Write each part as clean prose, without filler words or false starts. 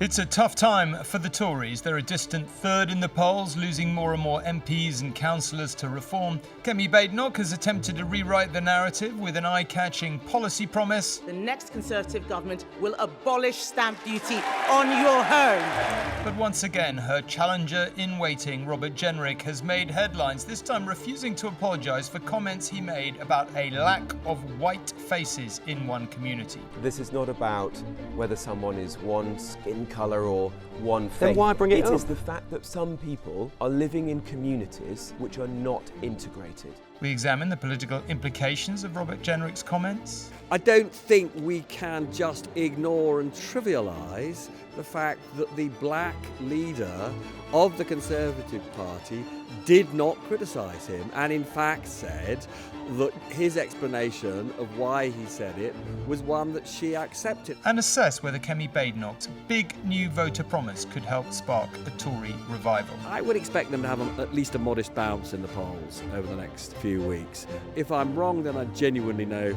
It's a tough time for the Tories. They're a distant third in the polls, losing more and more MPs and councillors to reform. Kemi Badenoch has attempted to rewrite the narrative with an eye-catching policy promise. The next Conservative government will abolish stamp duty on your home. But once again, her challenger in waiting, Robert Jenrick, has made headlines, this time refusing to apologise for comments he made about a lack of white faces in one community. This is not about whether someone is one skin colour or one faith. Then why bring it up? It is the fact that some people are living in communities which are not integrated. We examine the political implications of Robert Jenrick's comments. I don't think we can just ignore and trivialise the fact that the black leader of the Conservative Party did not criticise him and in fact said that his explanation of why he said it was one that she accepted. And assess whether Kemi Badenoch's big new voter promise could help spark a Tory revival. I would expect them to have at least a modest bounce in the polls over the next few weeks. If I'm wrong, then I genuinely know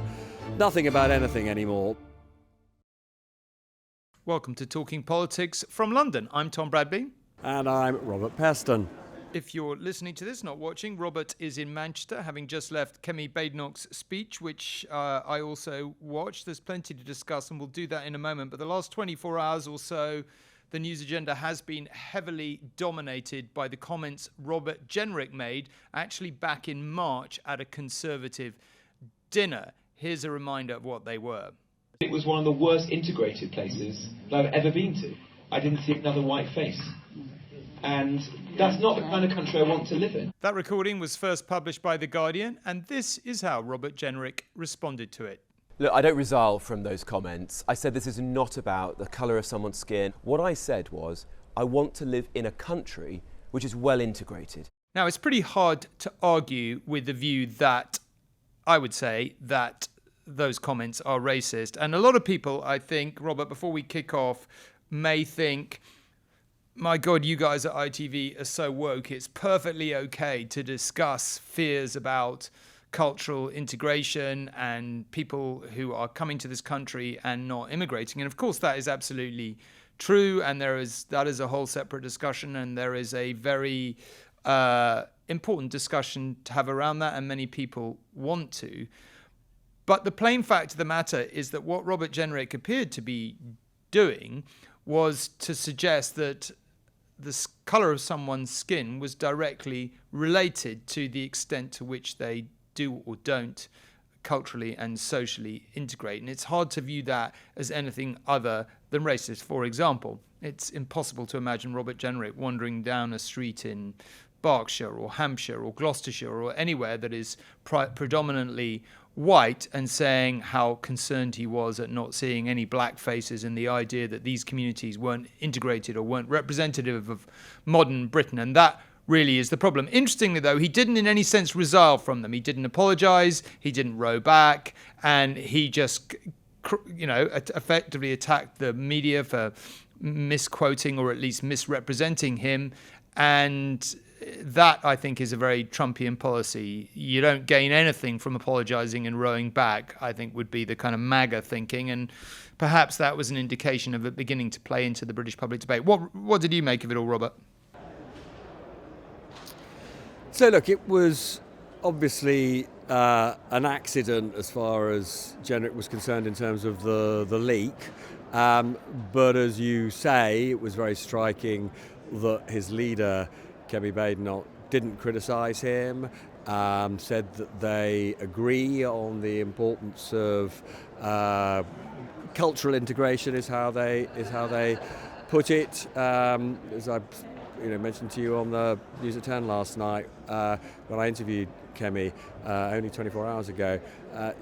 nothing about anything anymore. Welcome to Talking Politics from London. I'm Tom Bradby. And I'm Robert Peston. If you're listening to this, not watching, Robert is in Manchester, having just left Kemi Badenoch's speech, which I also watched. There's plenty to discuss, and we'll do that in a moment. But the last 24 hours or so, the news agenda has been heavily dominated by the comments Robert Jenrick made, actually back in March at a Conservative dinner. Here's a reminder of what they were. It was one of the worst integrated places that I've ever been to. I didn't see another white face. And that's not the kind of country I want to live in. That recording was first published by The Guardian, and this is how Robert Jenrick responded to it. Look, I don't resolve from those comments. I said this is not about the colour of someone's skin. What I said was, I want to live in a country which is well integrated. Now, it's pretty hard to argue with the view that, I would say, that those comments are racist. And a lot of people, I think, Robert, before we kick off, may think, my God, you guys at ITV are so woke. It's perfectly okay to discuss fears about cultural integration and people who are coming to this country and not immigrating. And of course, that is absolutely true. And that is a whole separate discussion. And there is a very important discussion to have around that. And many people want to. But the plain fact of the matter is that what Robert Jenrick appeared to be doing was to suggest that the colour of someone's skin was directly related to the extent to which they do or don't culturally and socially integrate. And it's hard to view that as anything other than racist. For example, it's impossible to imagine Robert Jenrick wandering down a street in Berkshire or Hampshire or Gloucestershire or anywhere that is predominantly white and saying how concerned he was at not seeing any black faces and the idea that these communities weren't integrated or weren't representative of modern Britain. And that really is the problem. Interestingly, though, he didn't in any sense resolve from them. He didn't apologise, he didn't row back, and he just, effectively attacked the media for misquoting or at least misrepresenting him. And that, I think, is a very Trumpian policy. You don't gain anything from apologising and rowing back, I think would be the kind of MAGA thinking. And perhaps that was an indication of it beginning to play into the British public debate. What did you make of it all, Robert? So look, it was obviously an accident as far as Jenrick was concerned in terms of the leak. But as you say, it was very striking that his leader, Kemi Badenoch, didn't criticise him, said that they agree on the importance of cultural integration is how they put it. As I mentioned to you on the News at 10 last night, when I interviewed Kemi only 24 hours ago,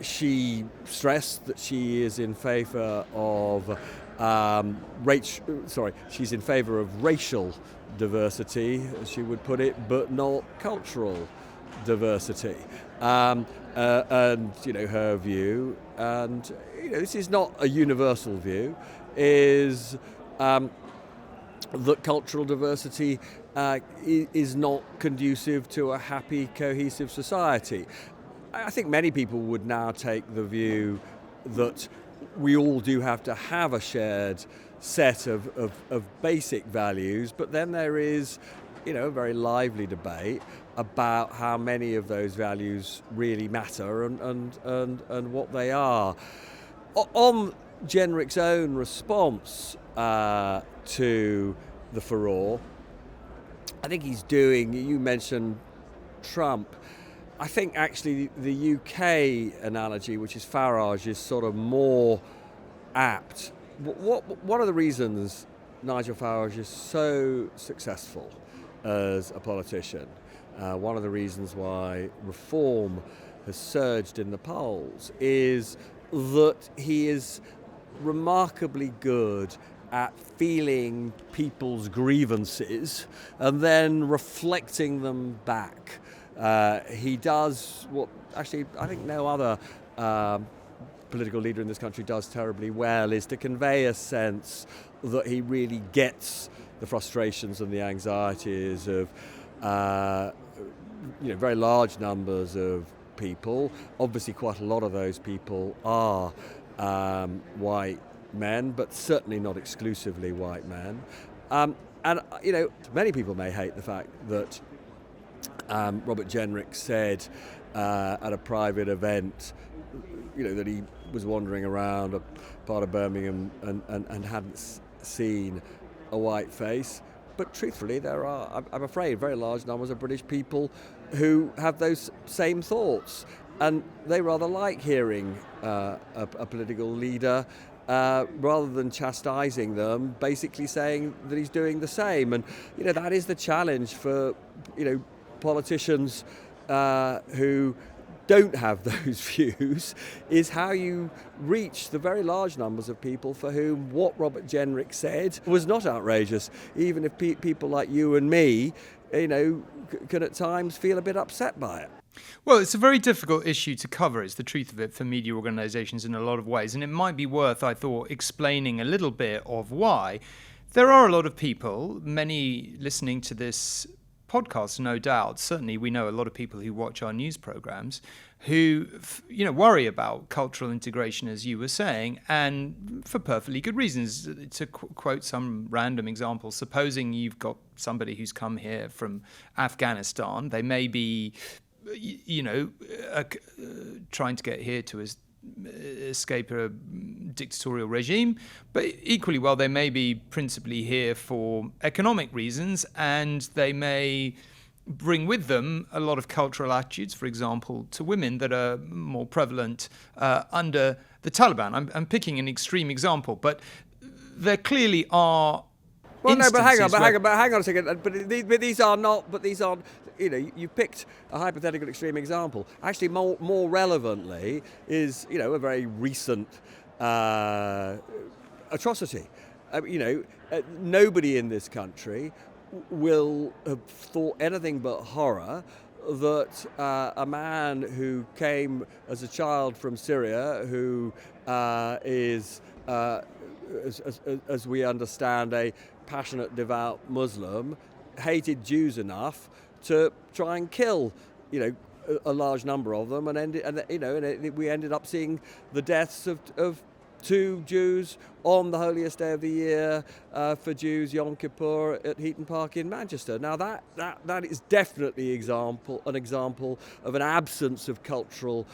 she stressed that she is in favour of she's in favour of racial diversity, as she would put it, but not cultural diversity. And her view, and this is not a universal view, is that cultural diversity is not conducive to a happy, cohesive society. I think many people would now take the view that we all do have to have a shared set of basic values, but then there is, a very lively debate about how many of those values really matter and what they are. On Jenrick's own response to the furore, I think he's doing, you mentioned Trump, I think actually the UK analogy, which is Farage, is sort of more apt. One of the reasons Nigel Farage is so successful as a politician, one of the reasons why reform has surged in the polls, is that he is remarkably good at feeling people's grievances and then reflecting them back. He does what actually I think no other political leader in this country does terribly well, is to convey a sense that he really gets the frustrations and the anxieties of very large numbers of people. Obviously quite a lot of those people are white men, but certainly not exclusively white men. Many people may hate the fact that Robert Jenrick said at a private event, that he was wandering around a part of Birmingham and hadn't seen a white face. But truthfully, there are, I'm afraid, very large numbers of British people who have those same thoughts. And they rather like hearing a political leader, rather than chastising them, basically saying that he's doing the same. And, that is the challenge for, politicians who don't have those views, is how you reach the very large numbers of people for whom what Robert Jenrick said was not outrageous, even if people like you and me, can at times feel a bit upset by it. Well, it's a very difficult issue to cover, is the truth of it, for media organisations in a lot of ways. And it might be worth, I thought, explaining a little bit of why. There are a lot of people, many listening to this podcast, no doubt. Certainly, we know a lot of people who watch our news programmes who, worry about cultural integration, as you were saying, and for perfectly good reasons. To quote some random example, supposing you've got somebody who's come here from Afghanistan, they may be, trying to get here to escape a dictatorial regime, but equally well they may be principally here for economic reasons, and they may bring with them a lot of cultural attitudes, for example, to women that are more prevalent under the Taliban. I'm picking an extreme example, but there clearly are. Well, no, but hang on a second. But these are not. But these aren't. You picked a hypothetical extreme example. Actually, more relevantly is a very recent atrocity. Nobody in this country will have thought anything but horror that a man who came as a child from Syria, who is, as we understand, a passionate, devout Muslim, hated Jews enough to try and kill, a large number of them, and we ended up seeing the deaths of 2 Jews on the holiest day of the year for Jews, Yom Kippur, at Heaton Park in Manchester. Now that is definitely an example of an absence of cultural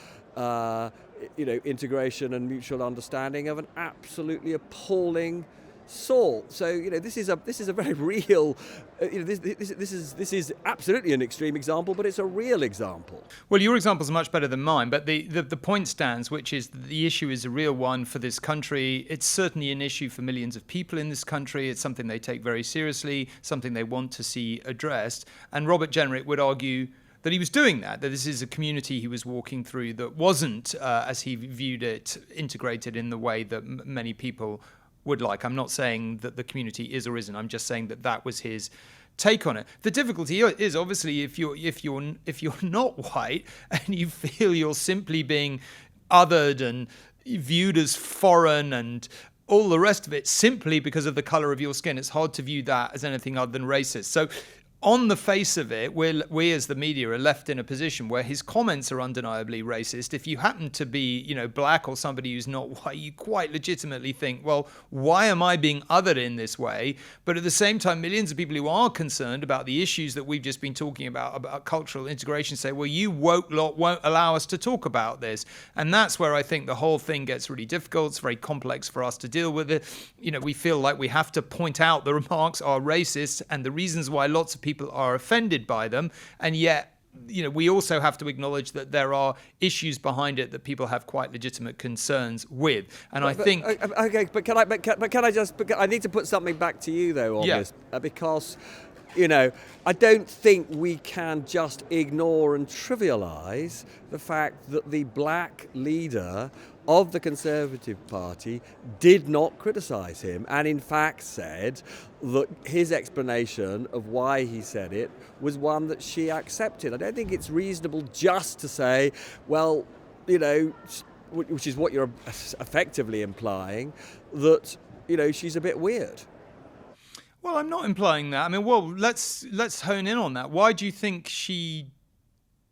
integration and mutual understanding of an absolutely appalling sort. So this is a very real. This is absolutely an extreme example, but it's a real example. Well, your examples are much better than mine, but the point stands, which is the issue is a real one for this country. It's certainly an issue for millions of people in this country. It's something they take very seriously, something they want to see addressed. And Robert Jenrick would argue that he was doing that this is a community he was walking through that wasn't, as he viewed it, integrated in the way that many people would like. I'm not saying that the community is or isn't. I'm just saying that was his take on it. The difficulty is obviously if you're not white and you feel you're simply being othered and viewed as foreign and all the rest of it simply because of the colour of your skin, it's hard to view that as anything other than racist. So on the face of it, we as the media are left in a position where his comments are undeniably racist. If you happen to be, black or somebody who's not white, you quite legitimately think, well, why am I being othered in this way? But at the same time, millions of people who are concerned about the issues that we've just been talking about cultural integration, say, well, you woke lot won't allow us to talk about this. And that's where I think the whole thing gets really difficult. It's very complex for us to deal with it. We feel like we have to point out the remarks are racist and the reasons why lots of people are offended by them, and yet we also have to acknowledge that there are issues behind it that people have quite legitimate concerns with. And I think okay, but can I need to put something back to you though on this, because I don't think we can just ignore and trivialise the fact that the black leader of the Conservative Party did not criticise him, and in fact said that his explanation of why he said it was one that she accepted. I don't think it's reasonable just to say, well, which is what you're effectively implying, that she's a bit weird. Well, I'm not implying that. I mean, well, let's hone in on that. Why do you think she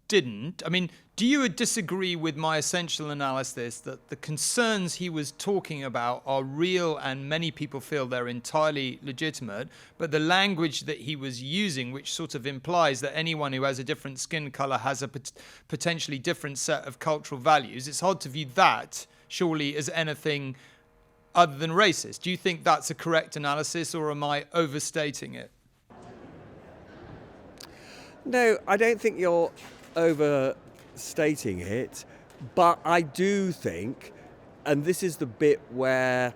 didn't? I mean, do you disagree with my essential analysis that the concerns he was talking about are real and many people feel they're entirely legitimate, but the language that he was using, which sort of implies that anyone who has a different skin colour has a potentially different set of cultural values, it's hard to view that, surely, as anything other than racist. Do you think that's a correct analysis, or am I overstating it? No, I don't think you're overstating it, but I do think, and this is the bit where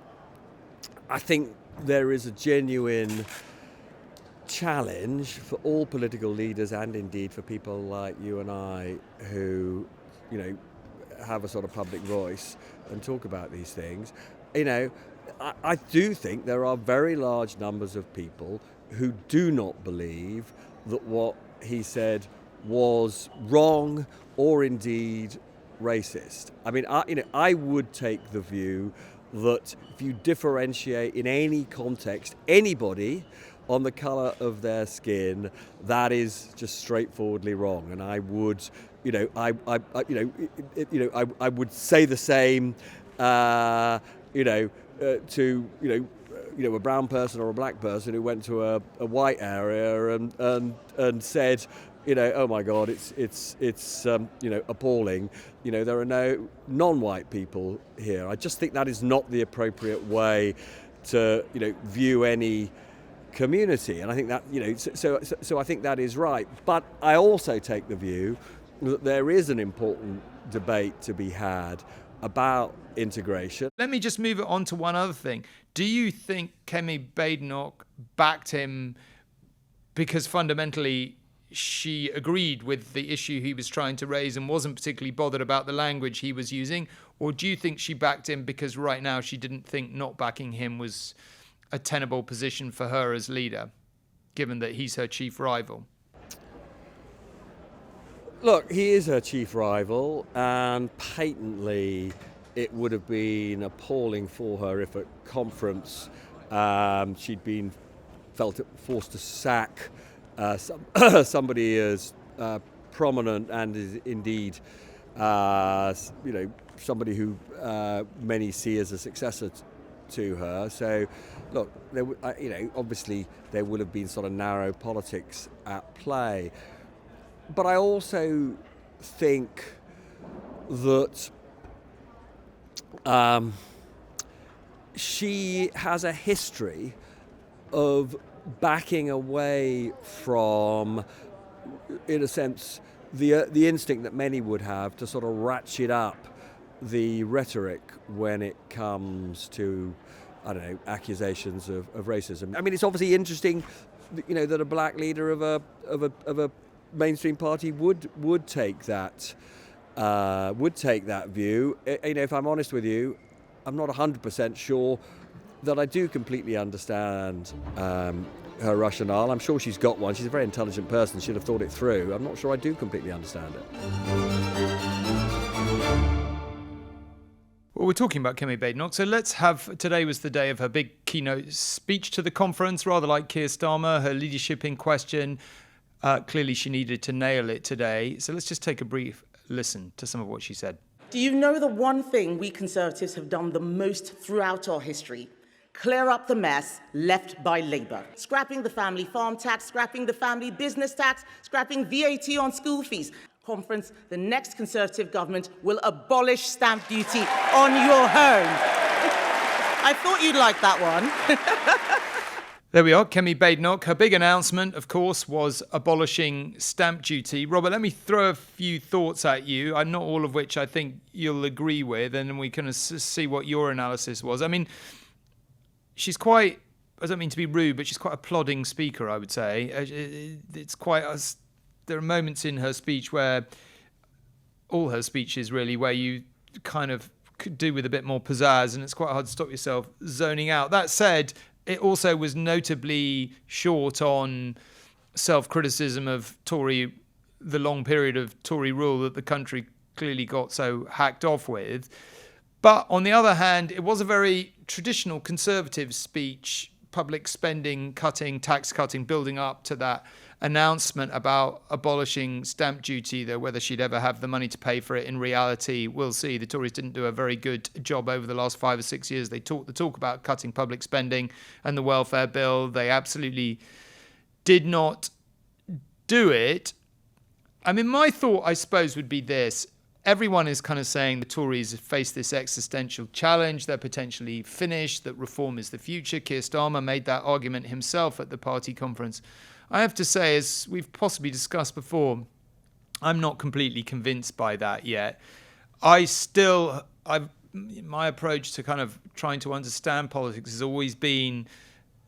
I think there is a genuine challenge for all political leaders, and indeed for people like you and I who, have a sort of public voice and talk about these things. I do think there are very large numbers of people who do not believe that what he said was wrong or indeed racist. I mean, I would take the view that if you differentiate in any context anybody on the colour of their skin, that is just straightforwardly wrong. And I would, I would say the same, to a brown person or a black person who went to a white area and said, oh my God, it's appalling. There are no non-white people here. I just think that is not the appropriate way to view any community, and I think that so I think that is right. But I also take the view that there is an important debate to be had about integration. Let me just move it on to one other thing. Do you think Kemi Badenoch backed him because fundamentally she agreed with the issue he was trying to raise and wasn't particularly bothered about the language he was using? Or do you think she backed him because right now she didn't think not backing him was a tenable position for her as leader, given that he's her chief rival? Look, he is her chief rival, and patently it would have been appalling for her if at conference she'd been felt forced to sack somebody as prominent and is indeed somebody who many see as a successor to her. So, look, obviously there would have been sort of narrow politics at play. But I also think that she has a history of backing away from, in a sense, the instinct that many would have to sort of ratchet up the rhetoric when it comes to, accusations of racism. I mean, it's obviously interesting, that a black leader of a mainstream party would take that view. If I'm honest with you, I'm not 100% sure that I do completely understand her rationale. I'm sure she's got one. She's a very intelligent person. She'd have thought it through. I'm not sure I do completely understand it. Well, we're talking about Kemi Badenoch, so let's have, today was the day of her big keynote speech to the conference, rather like Keir Starmer, her leadership in question. Clearly she needed to nail it today. So let's just take a brief listen to some of what she said. Do you know the one thing we Conservatives have done the most throughout our history? Clear up the mess left by Labour. Scrapping the family farm tax, scrapping the family business tax, scrapping VAT on school fees. Conference, the next Conservative government will abolish stamp duty on your home. I thought you'd like that one. There we are, Kemi Badenoch. Her big announcement, of course, was abolishing stamp duty. Robert, let me throw a few thoughts at you, not all of which I think you'll agree with, and then we can see what your analysis was. I mean, she's quite, I don't mean to be rude, but she's quite a plodding speaker, I would say. It's quite, there are moments in her speech where, all her speeches really, where you kind of could do with a bit more pizzazz, and it's quite hard to stop yourself zoning out. That said, it also was notably short on self-criticism of Tory, the long period of Tory rule that the country clearly got so hacked off with. But on the other hand, it was a very traditional Conservative speech, public spending cutting, tax cutting, building up to that announcement about abolishing stamp duty, though whether she'd ever have the money to pay for it in reality, we'll see. The Tories didn't do a very good job over the last 5 or 6 years. They talk the talk about cutting public spending and the welfare bill. They absolutely did not do it. I mean, my thought, I suppose, would be this. Everyone is kind of saying the Tories face this existential challenge. They're potentially finished, that reform is the future. Keir Starmer made that argument himself at the party conference. I have to say, as we've possibly discussed before, I'm not completely convinced by that yet. My approach to kind of trying to understand politics has always been,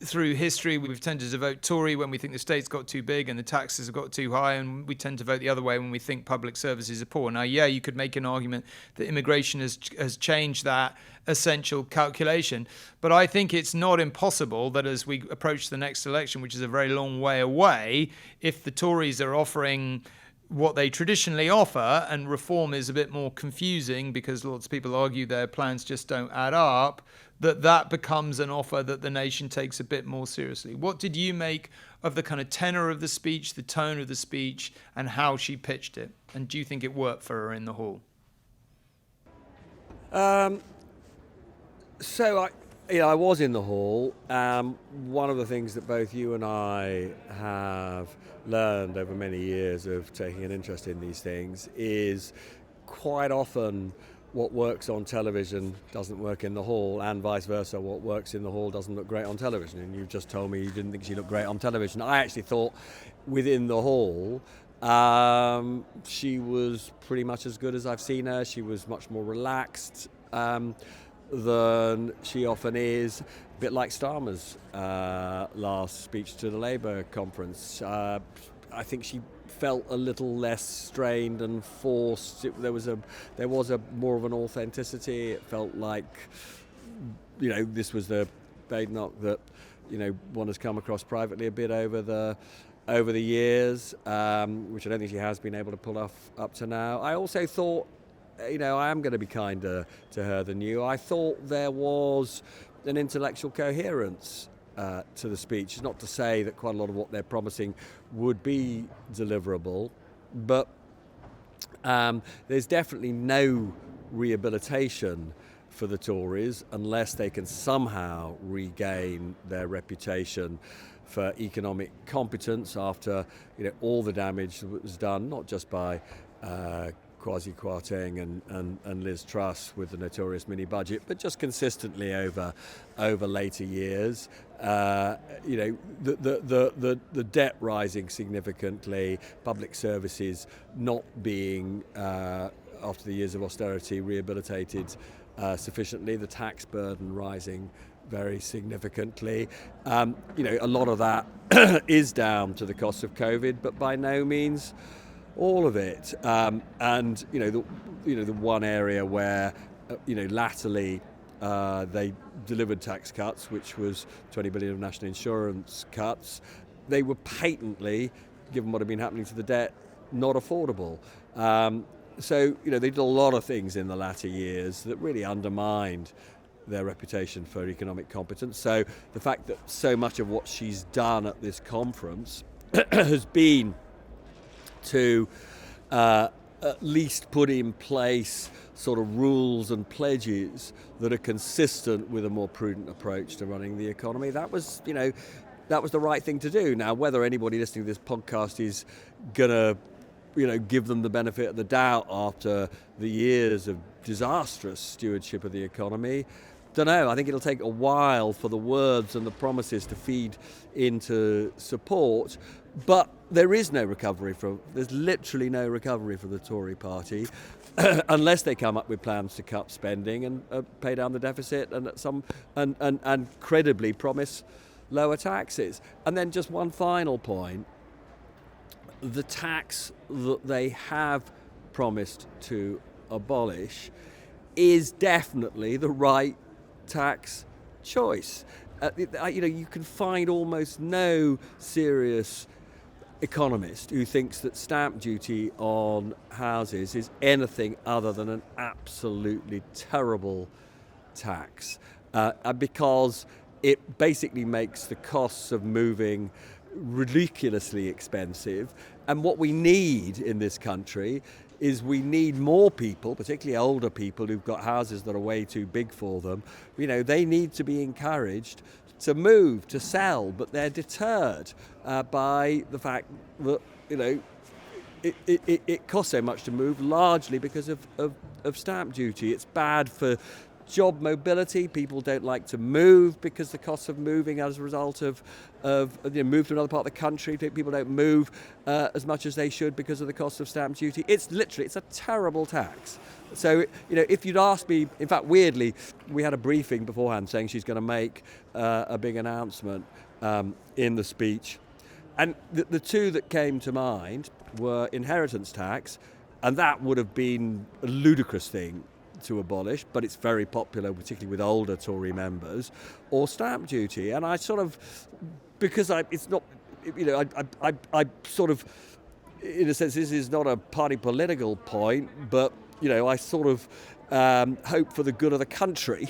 through history, we've tended to vote Tory when we think the state's got too big and the taxes have got too high, and we tend to vote the other way when we think public services are poor. Now, yeah, you could make an argument that immigration has changed that essential calculation, but I think it's not impossible that as we approach the next election, which is a very long way away, if the Tories are offering what they traditionally offer, and reform is a bit more confusing because lots of people argue their plans just don't add up, that becomes an offer that the nation takes a bit more seriously. What did you make of the kind of tenor of the speech, the tone of the speech, and how she pitched it? And do you think it worked for her in the hall? So I was in the hall. One of the things that both you and I have learned over many years of taking an interest in these things is quite often what works on television doesn't work in the hall, and vice versa. What works in the hall doesn't look great on television. And you just told me you didn't think she looked great on television. I actually thought within the hall she was pretty much as good as I've seen her. She was much more relaxed than she often is, a bit like Starmer's last speech to the Labour conference. I think she felt a little less strained and forced. There was a more of an authenticity. It felt like, this was the Badenoch that, one has come across privately a bit over the years, which I don't think she has been able to pull off up to now. I also thought, I am going to be kinder to her than you. I thought there was an intellectual coherence to the speech. Not to say that quite a lot of what they're promising would be deliverable, but there's definitely no rehabilitation for the Tories unless they can somehow regain their reputation for economic competence after all the damage that was done, not just by Kwasi Kwarteng and Liz Truss with the notorious mini budget, but just consistently over later years. The debt rising significantly, public services not being after the years of austerity rehabilitated sufficiently, the tax burden rising very significantly. A lot of that is down to the cost of COVID, but by no means all of it. The one area where latterly they delivered tax cuts, which was 20 billion of national insurance cuts, they were patently, given what had been happening to the debt, not affordable. So, they did a lot of things in the latter years that really undermined their reputation for economic competence. So the fact that so much of what she's done at this conference has been to at least put in place sort of rules and pledges that are consistent with a more prudent approach to running the economy. That was the right thing to do. Now, whether anybody listening to this podcast is going to give them the benefit of the doubt after the years of disastrous stewardship of the economy, don't know. I think it'll take a while for the words and the promises to feed into support, but there is no recovery there's literally no recovery for the Tory party unless they come up with plans to cut spending and pay down the deficit and credibly promise lower taxes. And then just one final point. The tax that they have promised to abolish is definitely the right tax choice. You can find almost no serious economist who thinks that stamp duty on houses is anything other than an absolutely terrible tax, because it basically makes the costs of moving ridiculously expensive. And what we need in this country is we need more people, particularly older people who've got houses that are way too big for them. They need to be encouraged to move, to sell, but they're deterred by the fact that it costs so much to move, largely because of stamp duty. It's bad for job mobility. People don't like to move because the cost of moving as a result of move to another part of the country. People don't move as much as they should because of the cost of stamp duty. It's a terrible tax. So, if you'd asked me, in fact, weirdly, we had a briefing beforehand saying she's going to make a big announcement in the speech. And the two that came to mind were inheritance tax, and that would have been a ludicrous thing to abolish, but it's very popular, particularly with older Tory members, or stamp duty. And I sort of, because it's not, I sort of, in a sense, this is not a party political point, but, I sort of hope for the good of the country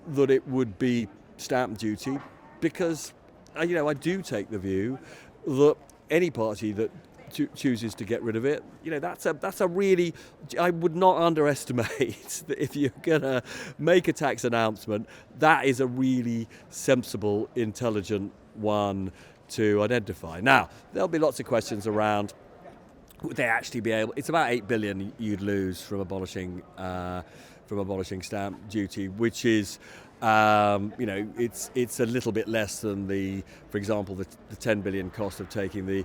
that it would be stamp duty, because, I do take the view that any party that chooses to get rid of it, that's a really, I would not underestimate that if you're gonna make a tax announcement, that is a really sensible, intelligent one to identify. Now, there'll be lots of questions around, would they actually be able, it's about 8 billion you'd lose from abolishing stamp duty, which is it's a little bit less than for example the 10 billion cost of taking the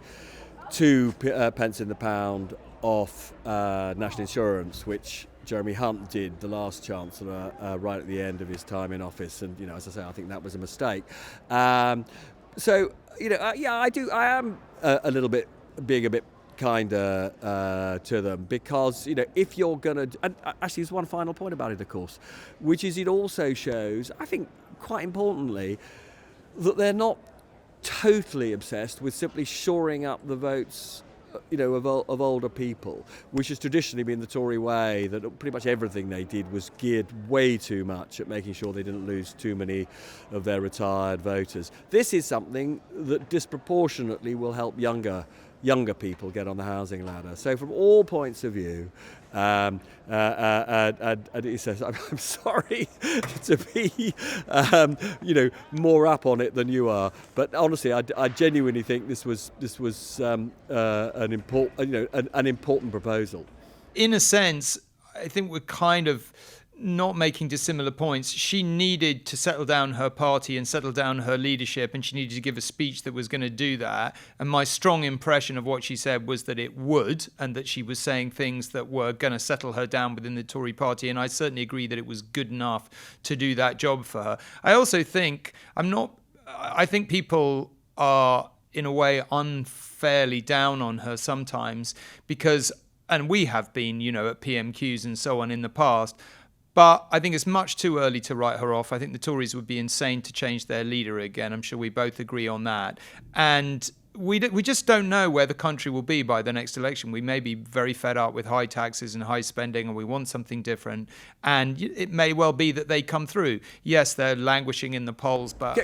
2 pence in the pound off national insurance, which Jeremy Hunt did, the last Chancellor, right at the end of his time in office. And, as I say, I think that was a mistake. I am a little bit, being a bit kinder to them, because, if you're going to... And actually, there's one final point about it, of course, which is it also shows, I think, quite importantly, that they're not totally obsessed with simply shoring up the votes, of older people, which has traditionally been the Tory way, that pretty much everything they did was geared way too much at making sure they didn't lose too many of their retired voters. This is something that disproportionately will help younger people get on the housing ladder. So from all points of view, and he says, I'm sorry to be, more up on it than you are, but honestly, I genuinely think this was an important proposal. In a sense, I think we're kind of not making dissimilar points. She needed to settle down her party and settle down her leadership, and she needed to give a speech that was going to do that. And my strong impression of what she said was that it would, and that she was saying things that were going to settle her down within the Tory party. And I certainly agree that it was good enough to do that job for her. I also think I think people are in a way unfairly down on her sometimes, because, and we have been, at PMQs and so on in the past, but I think it's much too early to write her off. I think the Tories would be insane to change their leader again. I'm sure we both agree on that. And we just don't know where the country will be by the next election. We may be very fed up with high taxes and high spending, and we want something different. And it may well be that they come through. Yes, they're languishing in the polls, but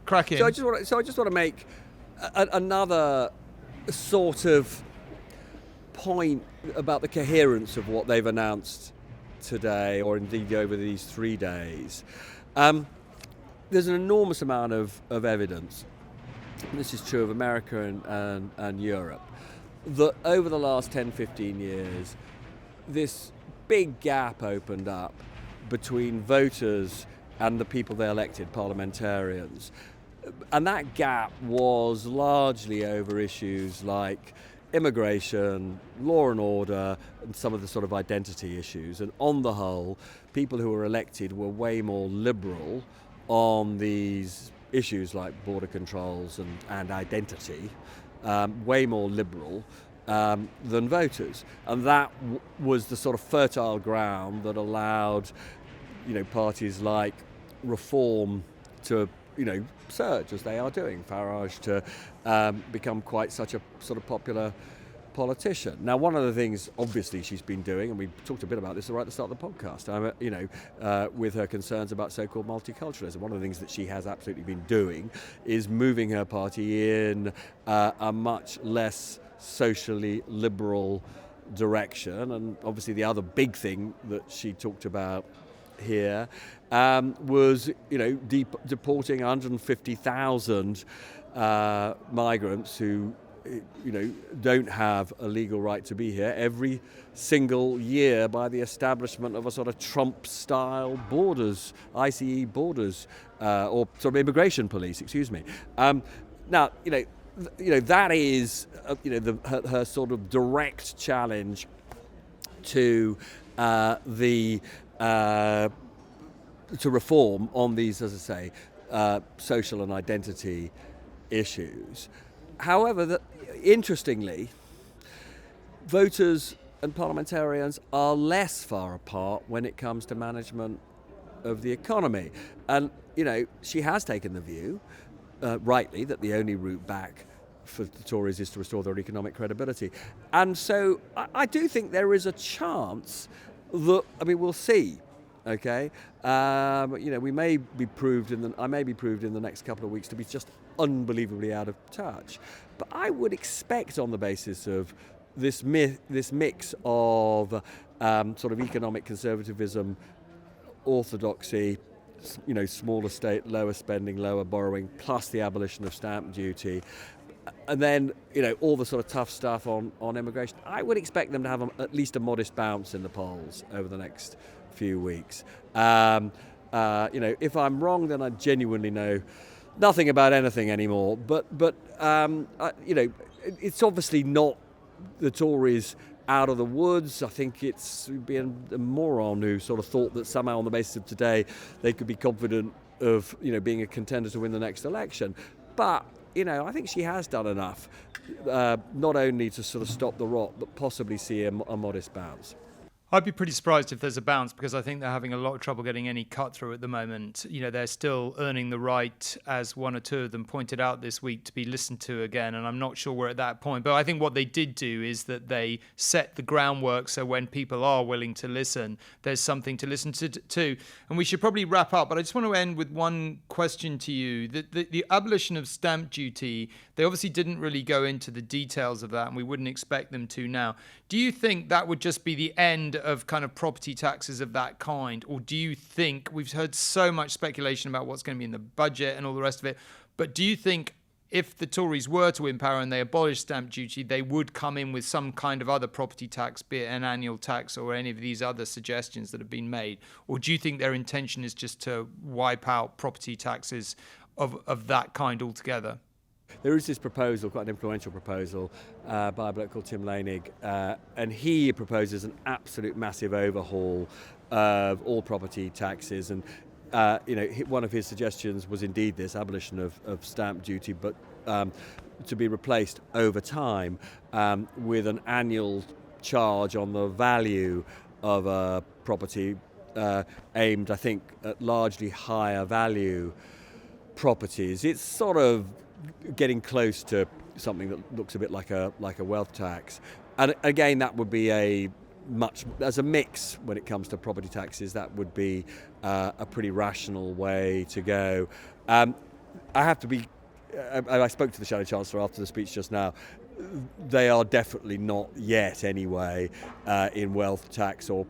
crack in. So I just want to make another sort of point about the coherence of what they've announced today, or indeed over these 3 days. There's an enormous amount of evidence, and this is true of America and Europe, that over the last 10, 15 years, this big gap opened up between voters and the people they elected, parliamentarians. And that gap was largely over issues like immigration, law and order, and some of the sort of identity issues. And on the whole, people who were elected were way more liberal on these issues like border controls and identity, way more liberal than voters. And that was the sort of fertile ground that allowed, parties like Reform to, surge as they are doing, Farage to become quite such a sort of popular politician. Now, one of the things, obviously, she's been doing, and we talked a bit about this right at the start of the podcast, with her concerns about so-called multiculturalism. One of the things that she has absolutely been doing is moving her party in a much less socially liberal direction. And obviously, the other big thing that she talked about here was, deporting 150,000 migrants who don't have a legal right to be here every single year by the establishment of a sort of Trump-style borders, ICE borders, or sort of immigration police, excuse me. Now, that is, her sort of direct challenge to to reform on these, as I say, social and identity issues. However, interestingly, voters and parliamentarians are less far apart when it comes to management of the economy. And, she has taken the view, rightly, that the only route back for the Tories is to restore their economic credibility. And so I do think there is a chance that, we'll see. Okay, we may be proved I may be proved in the next couple of weeks to be just unbelievably out of touch. But I would expect, on the basis of this mix of sort of economic conservatism, orthodoxy, smaller state, lower spending, lower borrowing, plus the abolition of stamp duty, and then all the sort of tough stuff on immigration, I would expect them to have at least a modest bounce in the polls over the next few weeks. If I'm wrong, then I genuinely know nothing about anything anymore. But it's obviously not the Tories out of the woods. I think it's being a moron who sort of thought that somehow, on the basis of today, they could be confident of being a contender to win the next election. But I think she has done enough, not only to sort of stop the rot, but possibly see a modest bounce. I'd be pretty surprised if there's a bounce, because I think they're having a lot of trouble getting any cut through at the moment. They're still earning the right, as one or two of them pointed out this week, to be listened to again. And I'm not sure we're at that point. But I think what they did do is that they set the groundwork so when people are willing to listen, there's something to listen to. And we should probably wrap up. But I just want to end with one question to you. The abolition of stamp duty, they obviously didn't really go into the details of that, and we wouldn't expect them to now. Do you think that would just be the end of kind of property taxes of that kind? Or do you think, we've heard so much speculation about what's going to be in the budget and all the rest of it, but do you think if the Tories were to win power and they abolished stamp duty, they would come in with some kind of other property tax, be it an annual tax or any of these other suggestions that have been made? Or do you think their intention is just to wipe out property taxes of that kind altogether? There is this proposal, quite an influential proposal, by a bloke called Tim Lainig, and he proposes an absolute massive overhaul of all property taxes. And one of his suggestions was indeed this abolition of stamp duty, but to be replaced over time with an annual charge on the value of a property, aimed, I think, at largely higher value properties. It's sort of getting close to something that looks a bit like a wealth tax. And again, that would be as a mix when it comes to property taxes, that would be a pretty rational way to go. I have to be, I spoke to the Shadow Chancellor after the speech just now. They are definitely not yet anyway in wealth tax or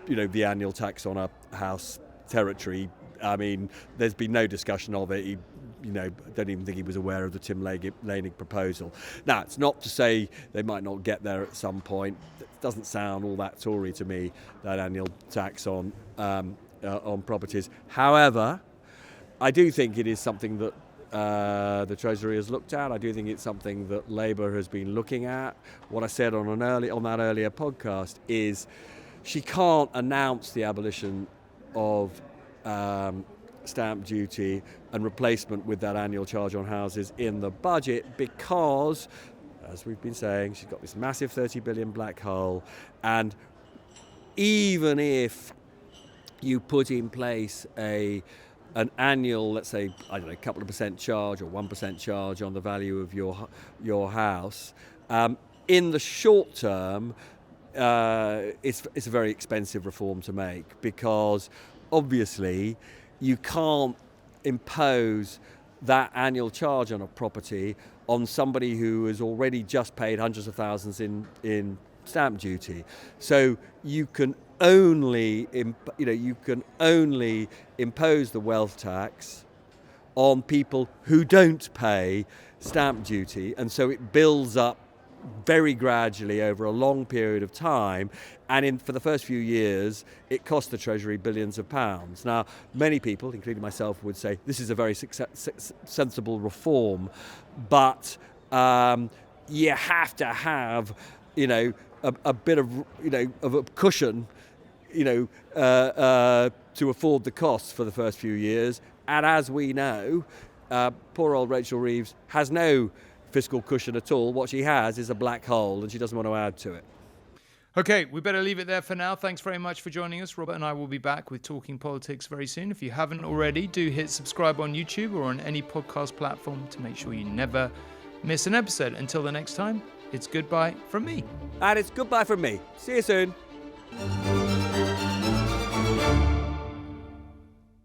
the annual tax on a house territory. I mean, there's been no discussion of it. I don't even think he was aware of the Tim Laning proposal. Now, it's not to say they might not get there at some point. It doesn't sound all that Tory to me, that annual tax on properties. However, I do think it is something that the Treasury has looked at. I do think it's something that Labour has been looking at. What I said on that earlier podcast is she can't announce the abolition of stamp duty and replacement with that annual charge on houses in the budget because, as we've been saying, she's got this massive 30 billion black hole, and even if you put in place an annual, let's say, I don't know, a couple of percent charge or 1% charge on the value of your house, in the short term, it's a very expensive reform to make because obviously you can't impose that annual charge on a property on somebody who has already just paid hundreds of thousands in stamp duty. So you can only impose the wealth tax on people who don't pay stamp duty, and so it builds up very gradually over a long period of time, and for the first few years it cost the Treasury billions of pounds. Now, many people, including myself, would say this is a very sensible reform, but you have to have a bit of a cushion to afford the costs for the first few years. And as we know, poor old Rachel Reeves has no fiscal cushion at all. What she has is a black hole, and she doesn't want to add to it. Okay, we better leave it there for now. Thanks very much for joining us. Robert and I will be back with Talking Politics very soon. If you haven't already, do hit subscribe on YouTube or on any podcast platform to make sure you never miss an episode. Until the next time, it's goodbye from me. And it's goodbye from me. See you soon.